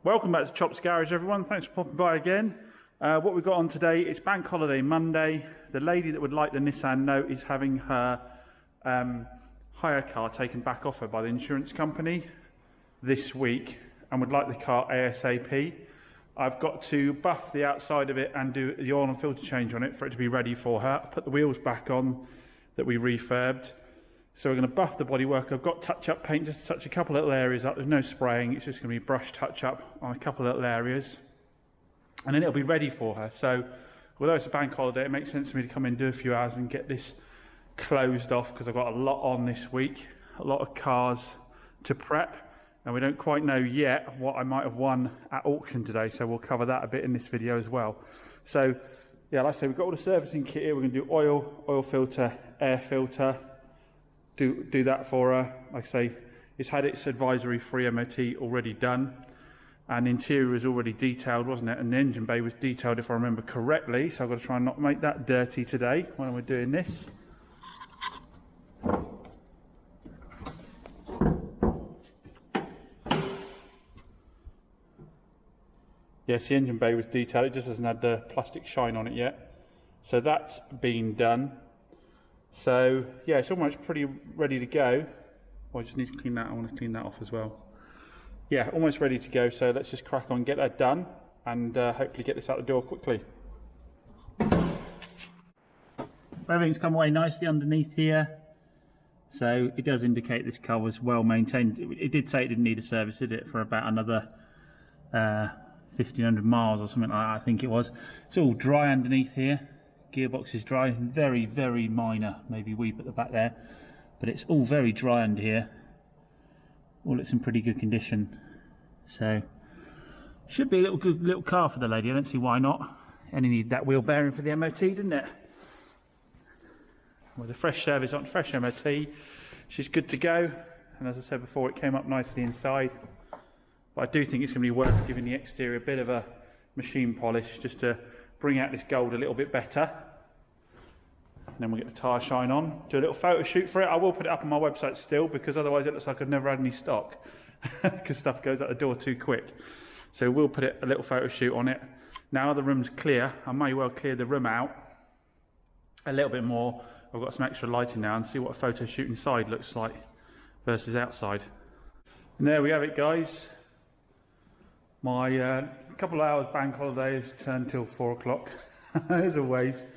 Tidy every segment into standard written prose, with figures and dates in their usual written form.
Welcome back to Chops Garage, everyone. Thanks for popping by again. What we've got on today is Bank Holiday Monday. The lady that would like the Nissan Note is having her hire car taken back off her by the insurance company this week and would like the car ASAP. I've got to buff the outside of it and do the oil and filter change on it for it to be ready for her. I've put the wheels back on that we refurbed. So we're going to buff the bodywork. I've got touch-up paint just to touch a couple of little areas up. There's no spraying. It's just going to be brush touch-up on a couple of little areas. And then it'll be ready for her. So although it's a bank holiday, it makes sense for me to come in, do a few hours and get this closed off because I've got a lot on this week. A lot of cars to prep. And we don't quite know yet what I might have won at auction today. So we'll cover that a bit in this video as well. So yeah, like I say, we've got all the servicing kit here. We're going to do oil filter, air filter. Do that for her. Like I say, it's had its advisory free MOT already done, and interior was already detailed, wasn't it? And the engine bay was detailed if I remember correctly, so I've got to try and not make that dirty today when we're doing this. Yes, the engine bay was detailed, it just hasn't had the plastic shine on it yet, so that's been done. So yeah, it's almost pretty ready to go. Oh, I just need to clean that. I want to clean that off as well. Yeah, almost ready to go. So let's just crack on, get that done, and hopefully get this out the door quickly. Everything's come away nicely underneath here. So it does indicate this car was well maintained. It did say it didn't need a service, did it? For about another 1,500 miles or something like that, I think it was. It's all dry underneath here. Gearbox is dry, very minor, maybe weep at the back there, but it's all very dry under here. All it's in pretty good condition, so should be a good little car for the lady. I don't see why not. Only need that wheel bearing for the MOT, didn't it? With a fresh service on, fresh MOT, she's good to go. And as I said before, it came up nicely inside, but I do think it's going to be worth giving the exterior a bit of a machine polish just to bring out this gold a little bit better. And then we'll get the tyre shine on, do a little photo shoot for it. I will put it up on my website still, because otherwise it looks like I've never had any stock because stuff goes out the door too quick. So we'll put a little photo shoot on it. Now the room's clear, I may well clear the room out a little bit more. I've got some extra lighting now and see what a photo shoot inside looks like versus outside. And there we have it, guys. My couple of hours bank holiday has turned till 4 o'clock as always,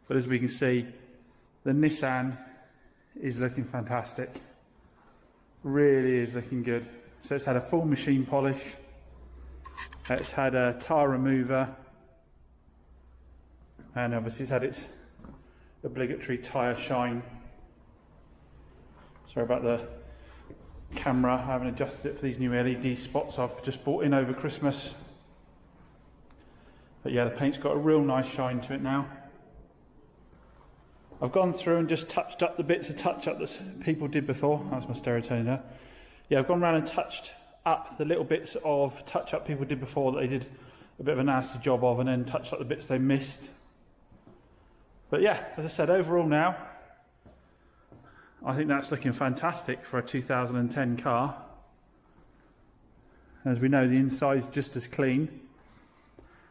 but as we can see, the Nissan is looking fantastic. Really is looking good. So it's had a full machine polish, it's had a tyre remover, and obviously it's had its obligatory tyre shine. Sorry about the camera, I haven't adjusted it for these new LED spots I've just bought in over Christmas. But yeah, the paint's got a real nice shine to it now. I've gone through and just touched up the bits of touch-up that people did before. That's my stereo there. Yeah, I've gone around and touched up the little bits of touch-up people did before that they did a bit of a nasty job of, and then touched up the bits they missed. But yeah, as I said, overall now, I think that's looking fantastic for a 2010 car. As we know, the inside's just as clean.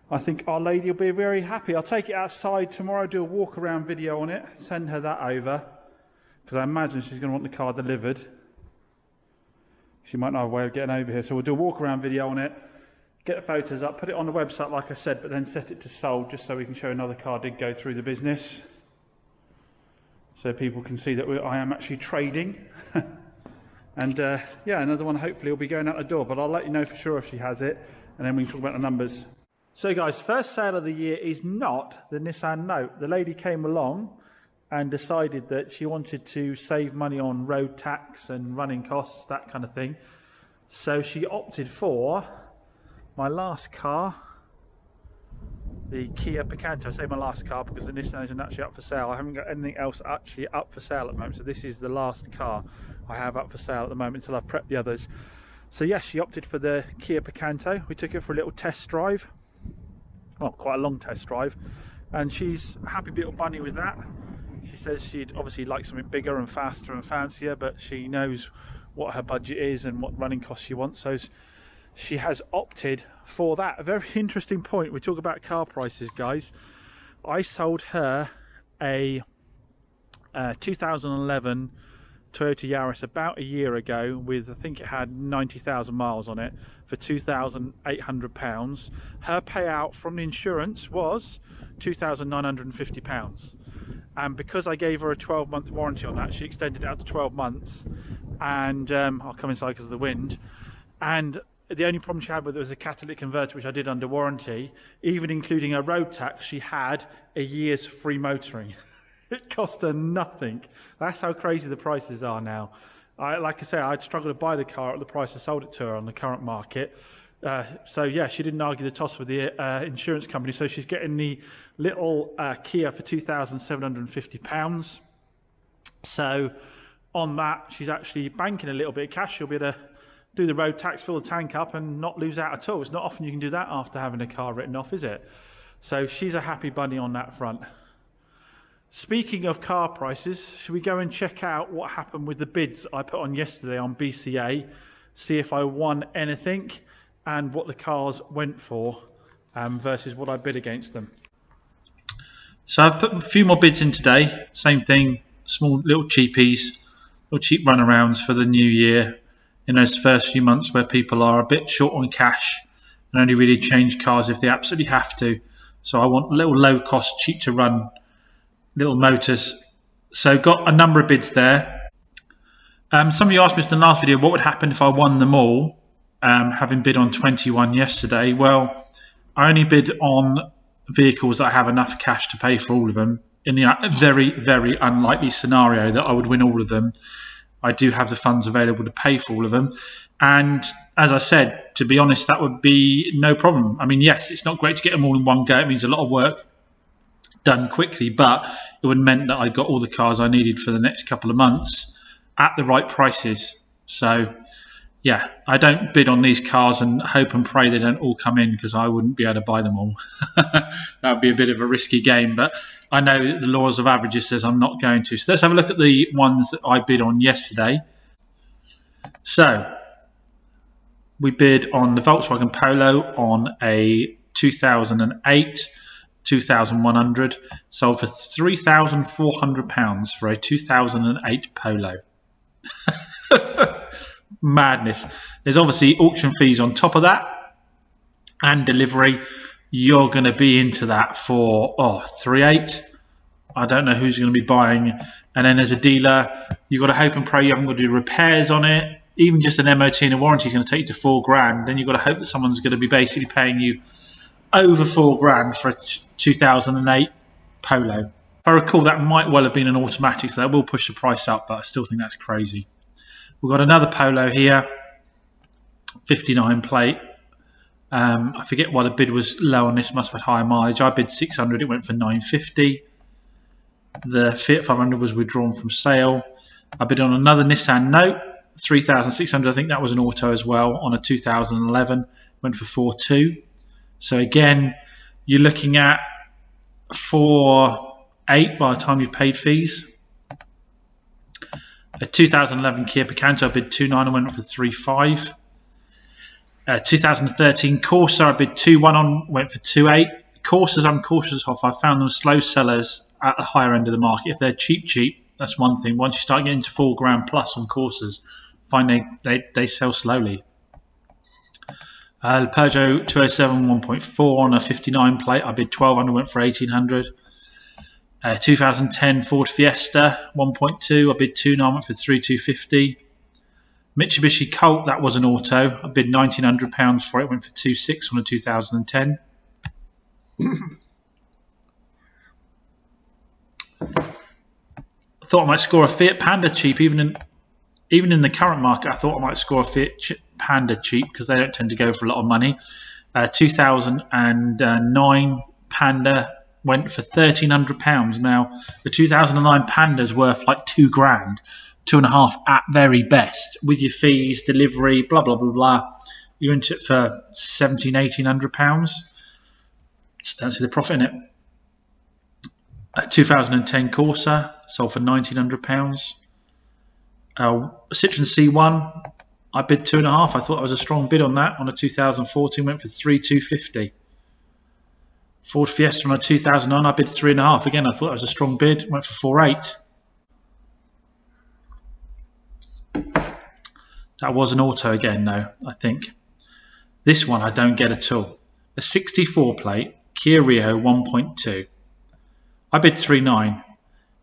I think our lady will be very happy. I'll take it outside tomorrow, do a walk around video on it, send her that over, because I imagine she's going to want the car delivered. She might not have a way of getting over here, so we'll do a walk around video on it, get the photos up, put it on the website like I said, but then set it to sold just so we can show another car did go through the business, so people can see that I am actually trading. And yeah, another one hopefully will be going out the door, but I'll let you know for sure if she has it, and then we can talk about the numbers. So guys, first sale of the year is not the Nissan Note. The lady came along and decided that she wanted to save money on road tax and running costs, that kind of thing. So she opted for my last car, the Kia Picanto. I say my last car because the Nissan isn't actually up for sale. I haven't got anything else actually up for sale at the moment. So this is the last car I have up for sale at the moment until I've prepped the others. So yes, she opted for the Kia Picanto. We took it for a little test drive. Well, quite a long test drive, and she's a happy little bunny with that. She says she'd obviously like something bigger and faster and fancier, but she knows what her budget is and what running costs she wants, so she has opted for that. A very interesting point. We talk about car prices, guys. I sold her a 2011 Toyota Yaris about a year ago with, I think it had 90,000 miles on it, for £2,800. Her payout from the insurance was £2,950. And because I gave her a 12-month warranty on that, she extended it out to 12 months. And I'll come inside because of the wind. And the only problem she had with it was a catalytic converter, which I did under warranty. Even including her road tax, she had a year's free motoring. It cost her nothing. That's how crazy the prices are now. Like I say, I'd struggle to buy the car at the price I sold it to her on the current market. So yeah, she didn't argue the toss with the insurance company. So she's getting the little Kia for £2,750. So on that, she's actually banking a little bit of cash. She'll be able to do the road tax, fill the tank up, and not lose out at all. It's not often you can do that after having a car written off, is it? So she's a happy bunny on that front. Speaking of car prices, should we go and check out what happened with the bids I put on yesterday on BCA, see if I won anything and what the cars went for versus what I bid against them. So I've put a few more bids in today. Same thing, small little cheapies, little cheap runarounds for the new year in those first few months where people are a bit short on cash and only really change cars if they absolutely have to. So I want little low cost, cheap to run little motors. So got a number of bids there. Some of you asked me in the last video what would happen if I won them all, having bid on 21 yesterday. Well, I only bid on vehicles that I have enough cash to pay for all of them. In the very, very unlikely scenario that I would win all of them, I do have the funds available to pay for all of them. And as I said, to be honest, that would be no problem. I mean, yes, it's not great to get them all in one go. It means a lot of work done quickly, but it would have meant that I got all the cars I needed for the next couple of months at the right prices. So yeah, I don't bid on these cars and hope and pray they don't all come in, because I wouldn't be able to buy them all. That would be a bit of a risky game, but I know that the laws of averages says I'm not going to. So let's have a look at the ones that I bid on yesterday. So we bid on the Volkswagen Polo on a 2008 2100, sold for £3,400 for a 2008 Polo. Madness. There's obviously auction fees on top of that and delivery. You're going to be into that for 3.8. I don't know who's going to be buying. And then as a dealer, you've got to hope and pray you haven't got to do repairs on it. Even just an MOT and a warranty is going to take you to £4,000. Then you've got to hope that someone's going to be basically paying you over £4,000 for a 2008 Polo. If I recall, that might well have been an automatic, so that will push the price up, but I still think that's crazy. We've got another Polo here, 59 plate. I forget why the bid was low on this, must have had higher mileage. I bid 600, it went for 950. The Fiat 500 was withdrawn from sale. I bid on another Nissan Note, 3,600, I think that was an auto as well, on a 2011, went for 4.2. So again, you're looking at 4.8 by the time you've paid fees. A 2011 Kia Picanto, I bid 2.9 and went for 3.5. 2013 Corsa, I bid 2.1 on, went for 2.8. Corsas I'm cautious of. I found them slow sellers at the higher end of the market. If they're cheap, that's one thing. Once you start getting to £4,000 plus on Corsas, find they sell slowly. Peugeot 207 1.4 on a 59 plate, I bid 1,200, went for 1,800. 2010 Ford Fiesta 1.2, I bid 2.9, went for 3,250. Mitsubishi Colt, that was an auto, I bid £1,900 for it, went for 2.6 on a 2010. I thought I might score a Fiat Panda cheap, even in the current market. I thought I might score a Fiat Panda cheap because they don't tend to go for a lot of money. 2009 Panda went for £1,300. Now the 2009 Panda's worth like £2,000, 2.5 at very best, with your fees, delivery, blah blah blah blah. You're into it for £1,700-1,800. Just don't see the profit in it. 2010 Corsa sold for £1,900. Citroen C1 I bid 2.5. I thought that was a strong bid on that. On a 2014, went for 3,250. Ford Fiesta on a 2009, I bid 3.5. Again, I thought that was a strong bid. Went for 4.8. That was an auto again, though, I think. This one I don't get at all. A 64 plate Kia Rio 1.2. I bid 3.9.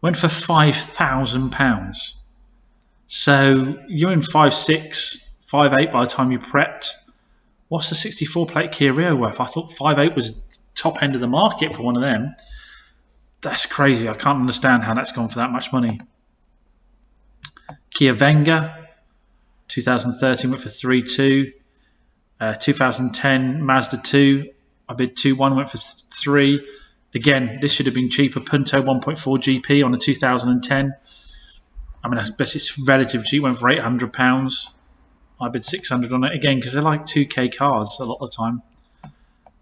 Went for £5,000. So you're in 5.6, 5.8 by the time you prepped. What's the 64 plate Kia Rio worth? I thought 5.8 was top end of the market for one of them. That's crazy. I can't understand how that's gone for that much money. Kia Venga 2013 went for 3.2. 2010 Mazda 2, I bid 2.1, went for 3. Again, this should have been cheaper. Punto 1.4 GP on a 2010. I mean, I guess it's relatively cheap. Went for £800. I bid 600 on it again because they're like 2K cars a lot of the time.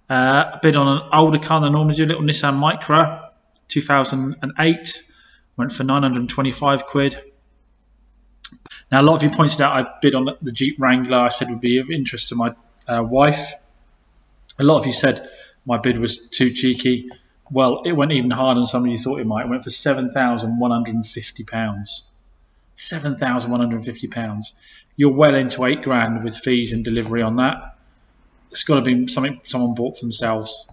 I bid on an older car than I normally do, a little Nissan Micra, 2008. Went for 925 quid. Now, a lot of you pointed out I bid on the Jeep Wrangler. I said would be of interest to my wife. A lot of you said my bid was too cheeky. Well, it went even harder than some of you thought it might. It went for £7,150. £7,150. You're well into £8,000 with fees and delivery on that. It's got to be something someone bought for themselves.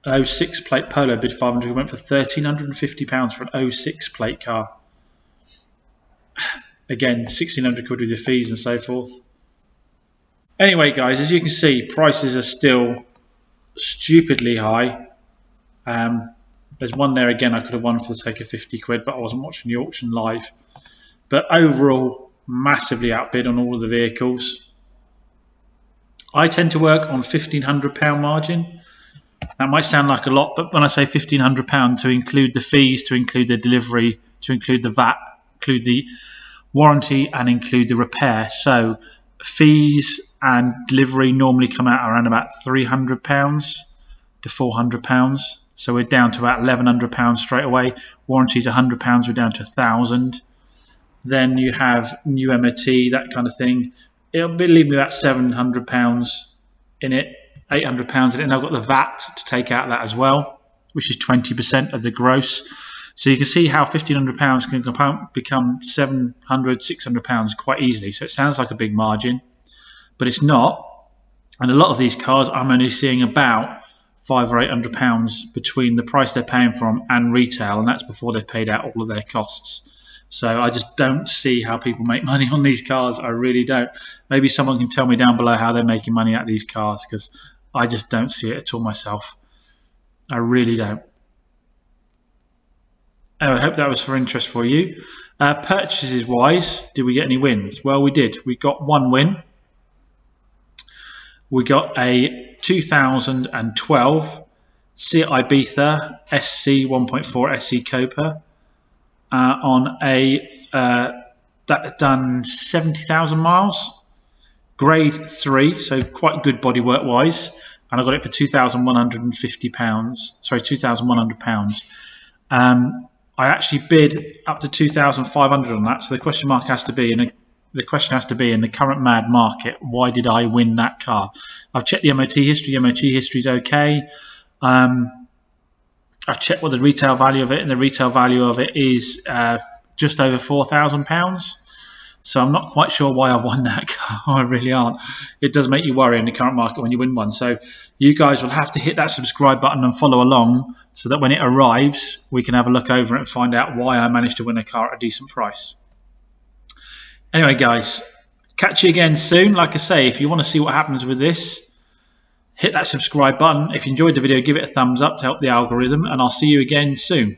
An 06 plate Polo bid 500. Went for £1,350 for an 06 plate car. Again, 1,600 quid with your fees and so forth. Anyway, guys, as you can see, prices are still stupidly high. There's one there again I could have won for the sake of 50 quid, but I wasn't watching the auction live. But overall, massively outbid on all of the vehicles. I tend to work on £1,500 margin. That might sound like a lot, but when I say £1,500 to include the fees, to include the delivery, to include the VAT, include the warranty and include the repair. So fees and delivery normally come out around about £300 to £400. So we're down to about £1,100 straight away. Warranty's £100, we're down to £1,000. Then you have new MOT, that kind of thing. It'll leave me about £700 in it, £800 in it, and I've got the VAT to take out that as well, which is 20% of the gross. So you can see how £1,500 can become £700, £600 quite easily. So it sounds like a big margin, but it's not. And a lot of these cars, I'm only seeing about £500 or £800 between the price they're paying for them and retail, and that's before they've paid out all of their costs. So I just don't see how people make money on these cars. I really don't. Maybe someone can tell me down below how they're making money out of these cars, because I just don't see it at all myself. I really don't. Anyway, I hope that was for interest for you. Purchases wise, did we get any wins? Well, we did. We got one win. We got a 2012 Seat Ibiza SC 1.4 SE Copa on a that done 70,000 miles, grade 3, so quite good bodywork wise, and I got it for £2,150. Sorry, £2,100. I actually bid up to 2,500 on that, so the question mark has to be, and the question has to be, in the current mad market, why did I win that car? I've checked the MOT history. The MOT history is okay. I've checked what the retail value of it, and the retail value of it is just over £4,000. So I'm not quite sure why I've won that car. I really aren't. It does make you worry in the current market when you win one. So you guys will have to hit that subscribe button and follow along, so that when it arrives, we can have a look over it and find out why I managed to win a car at a decent price. Anyway, guys, catch you again soon. Like I say, if you want to see what happens with this, hit that subscribe button. If you enjoyed the video, give it a thumbs up to help the algorithm, and I'll see you again soon.